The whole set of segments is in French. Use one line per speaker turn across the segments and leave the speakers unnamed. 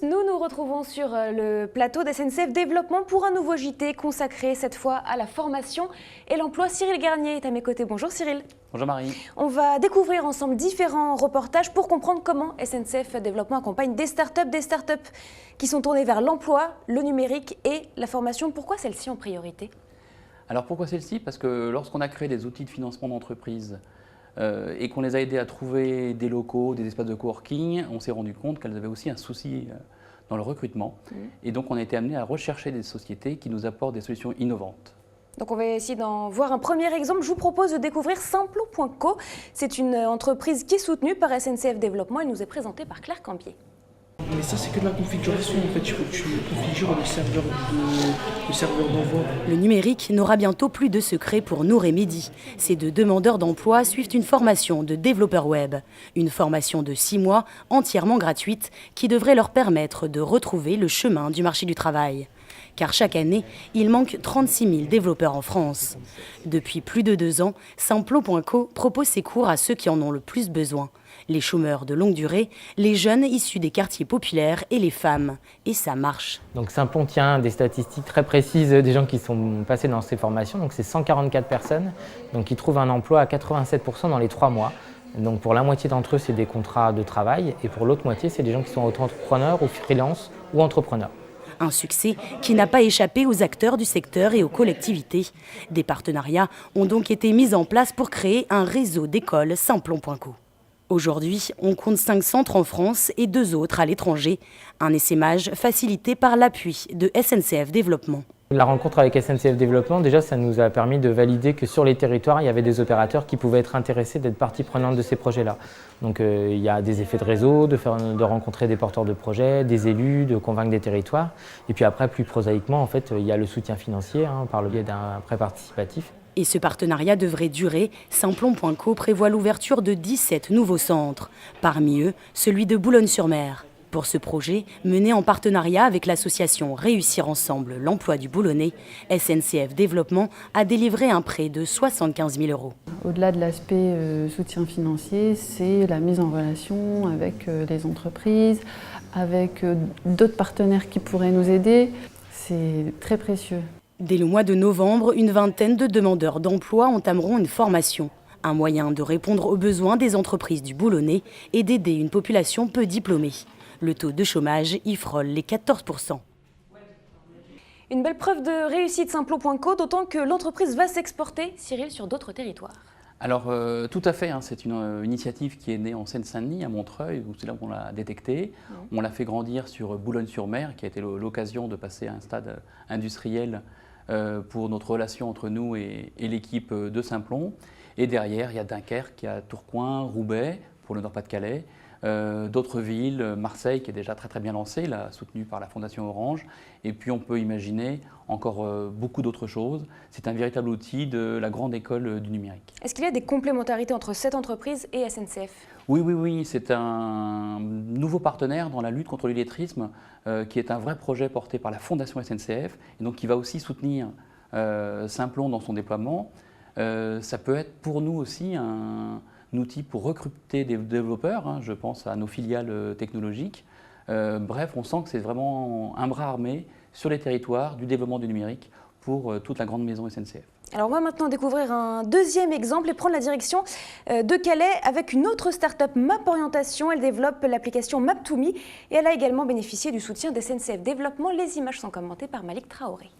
nous nous retrouvons sur le plateau d'SNCF Développement pour un nouveau JT consacré cette fois à la formation et l'emploi. Cyril Garnier est à mes côtés. Bonjour Cyril.
Bonjour Marie.
On va découvrir ensemble différents reportages pour comprendre comment SNCF Développement accompagne des startups qui sont tournées vers l'emploi, le numérique et la formation. Pourquoi celle-ci en priorité ?
Alors pourquoi celle-ci ? Parce que lorsqu'on a créé des outils de financement d'entreprise et qu'on les a aidés à trouver des locaux, des espaces de coworking, on s'est rendu compte qu'elles avaient aussi un souci dans le recrutement. Et donc on a été amené à rechercher des sociétés qui nous apportent des solutions innovantes.
Donc on va essayer d'en voir un premier exemple. Je vous propose de découvrir Simplon.co. C'est une entreprise qui est soutenue par SNCF Développement. Elle nous est présentée par Claire Campier.
Mais ça, c'est que de la configuration. En fait, il faut que tu configures le serveur d'envoi.
Le numérique n'aura bientôt plus de secret pour Nour et Mehdi. Ces deux demandeurs d'emploi suivent une formation de développeur web. Une formation de 6 mois, entièrement gratuite, qui devrait leur permettre de retrouver le chemin du marché du travail. Car chaque année, il manque 36 000 développeurs en France. Depuis plus de 2 ans, Simplon.co propose ses cours à ceux qui en ont le plus besoin. Les chômeurs de longue durée, les jeunes issus des quartiers populaires et les femmes. Et ça marche.
Donc Simplon tient des statistiques très précises des gens qui sont passés dans ces formations. Donc c'est 144 personnes qui trouvent un emploi à 87% dans les 3 mois. Donc pour la moitié d'entre eux, c'est des contrats de travail. Et pour l'autre moitié, c'est des gens qui sont auto-entrepreneurs ou freelance ou entrepreneurs.
Un succès qui n'a pas échappé aux acteurs du secteur et aux collectivités. Des partenariats ont donc été mis en place pour créer un réseau d'écoles Simplon.co. Aujourd'hui, on compte 5 centres en France et 2 autres à l'étranger. Un essaimage facilité par l'appui de SNCF Développement.
La rencontre avec SNCF Développement, déjà, ça nous a permis de valider que sur les territoires, il y avait des opérateurs qui pouvaient être intéressés d'être partie prenante de ces projets-là. Donc il y a des effets de réseau, de rencontrer des porteurs de projets, des élus, de convaincre des territoires. Et puis après, plus prosaïquement, en fait, il y a le soutien financier par le biais d'un prêt participatif.
Et ce partenariat devrait durer. Simplon.co prévoit l'ouverture de 17 nouveaux centres. Parmi eux, celui de Boulogne-sur-Mer. Pour ce projet, mené en partenariat avec l'association Réussir Ensemble l'emploi du Boulonnais, SNCF Développement a délivré un prêt de 75 000 €.
Au-delà de l'aspect soutien financier, c'est la mise en relation avec les entreprises, avec d'autres partenaires qui pourraient nous aider. C'est très précieux.
Dès le mois de novembre, une vingtaine de demandeurs d'emploi entameront une formation. Un moyen de répondre aux besoins des entreprises du Boulonnais et d'aider une population peu diplômée. Le taux de chômage y frôle les 14%.
Une belle preuve de réussite Simplon.co, d'autant que l'entreprise va s'exporter, Cyril, sur d'autres territoires.
Alors tout à fait, c'est une initiative qui est née en Seine-Saint-Denis, à Montreuil, où c'est là qu'on l'a détectée. On l'a fait grandir sur Boulogne-sur-Mer, qui a été l'occasion de passer à un stade industriel pour notre relation entre nous et l'équipe de Simplon. Et derrière, il y a Dunkerque, il y a Tourcoing, Roubaix, pour le Nord-Pas-de-Calais. D'autres villes, Marseille qui est déjà très bien lancée, là, soutenue par la Fondation Orange. Et puis on peut imaginer encore beaucoup d'autres choses. C'est un véritable outil de la grande école du numérique.
Est-ce qu'il y a des complémentarités entre cette entreprise et SNCF ?
Oui, c'est un nouveau partenaire dans la lutte contre l'illettrisme qui est un vrai projet porté par la Fondation SNCF et donc qui va aussi soutenir Simplon dans son déploiement. Ça peut être pour nous aussi un outil pour recruter des développeurs, je pense à nos filiales technologiques. Bref, on sent que c'est vraiment un bras armé sur les territoires du développement du numérique pour toute la grande maison SNCF.
Alors on va maintenant découvrir un deuxième exemple et prendre la direction de Calais avec une autre start-up Map Orientation. Elle développe l'application Map2Me et elle a également bénéficié du soutien d'SNCF Développement. Les images sont commentées par Malik Traoré.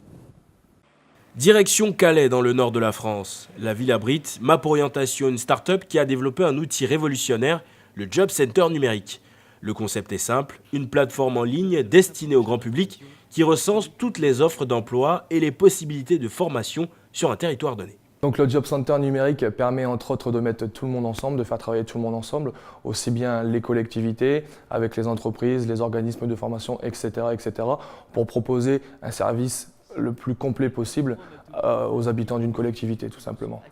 Direction Calais, dans le nord de la France. La ville abrite Map Orientation, une start-up qui a développé un outil révolutionnaire, le Job Center numérique. Le concept est simple, une plateforme en ligne destinée au grand public qui recense toutes les offres d'emploi et les possibilités de formation sur un territoire donné.
Donc le Job Center numérique permet entre autres de mettre tout le monde ensemble, de faire travailler tout le monde ensemble, aussi bien les collectivités, avec les entreprises, les organismes de formation, etc., pour proposer un service le plus complet possible aux habitants d'une collectivité, tout simplement.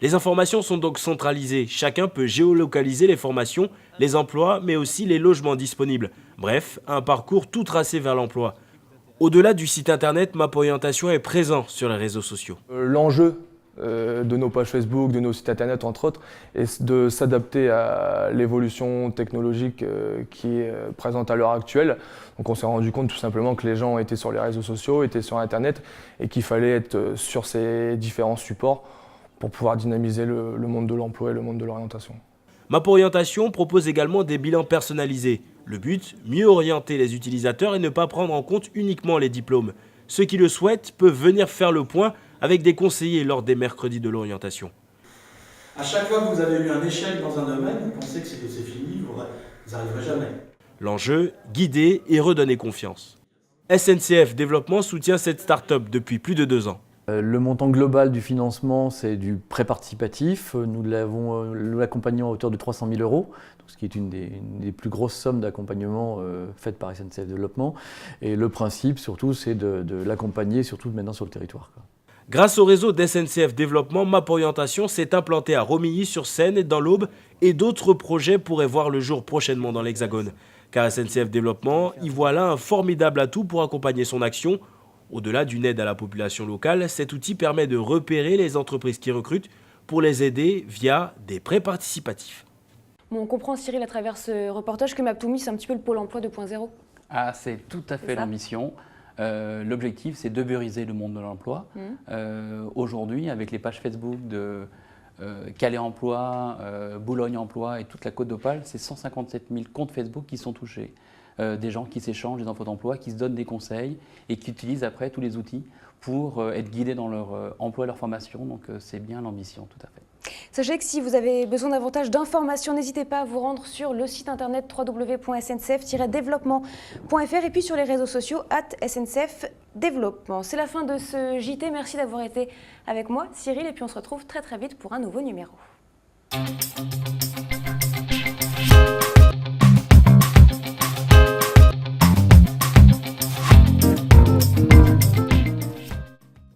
Les informations sont donc centralisées. Chacun peut géolocaliser les formations, les emplois, mais aussi les logements disponibles. Bref, un parcours tout tracé vers l'emploi. Au-delà du site internet, Map Orientation est présent sur les réseaux sociaux.
L'enjeu de nos pages Facebook, de nos sites internet entre autres, et de s'adapter à l'évolution technologique qui est présente à l'heure actuelle. Donc on s'est rendu compte tout simplement que les gens étaient sur les réseaux sociaux, étaient sur internet et qu'il fallait être sur ces différents supports pour pouvoir dynamiser le monde de l'emploi et le monde de l'orientation.
MapOrientation propose également des bilans personnalisés. Le but, mieux orienter les utilisateurs et ne pas prendre en compte uniquement les diplômes. Ceux qui le souhaitent peuvent venir faire le point avec des conseillers lors des mercredis de l'orientation.
À chaque fois que vous avez eu un échec dans un domaine, vous pensez que c'est fini, vous n'arriverez jamais.
L'enjeu, guider et redonner confiance. SNCF Développement soutient cette start-up depuis plus de 2 ans.
Le montant global du financement, c'est du prêt participatif. Nous l'accompagnons à hauteur de 300 000 €, ce qui est une des plus grosses sommes d'accompagnement faites par SNCF Développement. Et le principe, surtout, c'est de l'accompagner, surtout maintenant sur le territoire.
Grâce au réseau d'SNCF Développement, MapOrientation s'est implanté à Romilly-sur-Seine, dans l'Aube, et d'autres projets pourraient voir le jour prochainement dans l'Hexagone. Car SNCF Développement y voit là un formidable atout pour accompagner son action. Au-delà d'une aide à la population locale, cet outil permet de repérer les entreprises qui recrutent pour les aider via des prêts participatifs.
Bon, on comprend, Cyril, à travers ce reportage que Map2Me, c'est un petit peu le pôle emploi 2.0.
Ah, c'est tout à fait l'ambition. L'objectif, c'est de d'uberiser le monde de l'emploi. Aujourd'hui, avec les pages Facebook de Calais Emploi, Boulogne Emploi et toute la Côte d'Opale, c'est 157 000 comptes Facebook qui sont touchés. Des gens qui s'échangent des infos d'emploi, qui se donnent des conseils et qui utilisent après tous les outils pour être guidés dans leur emploi et leur formation. Donc c'est bien l'ambition, tout à fait.
Sachez que si vous avez besoin davantage d'informations, n'hésitez pas à vous rendre sur le site internet www.sncf-développement.fr et puis sur les réseaux sociaux @SNCF-Développement. C'est la fin de ce JT. Merci d'avoir été avec moi, Cyril, et puis on se retrouve très vite pour un nouveau numéro.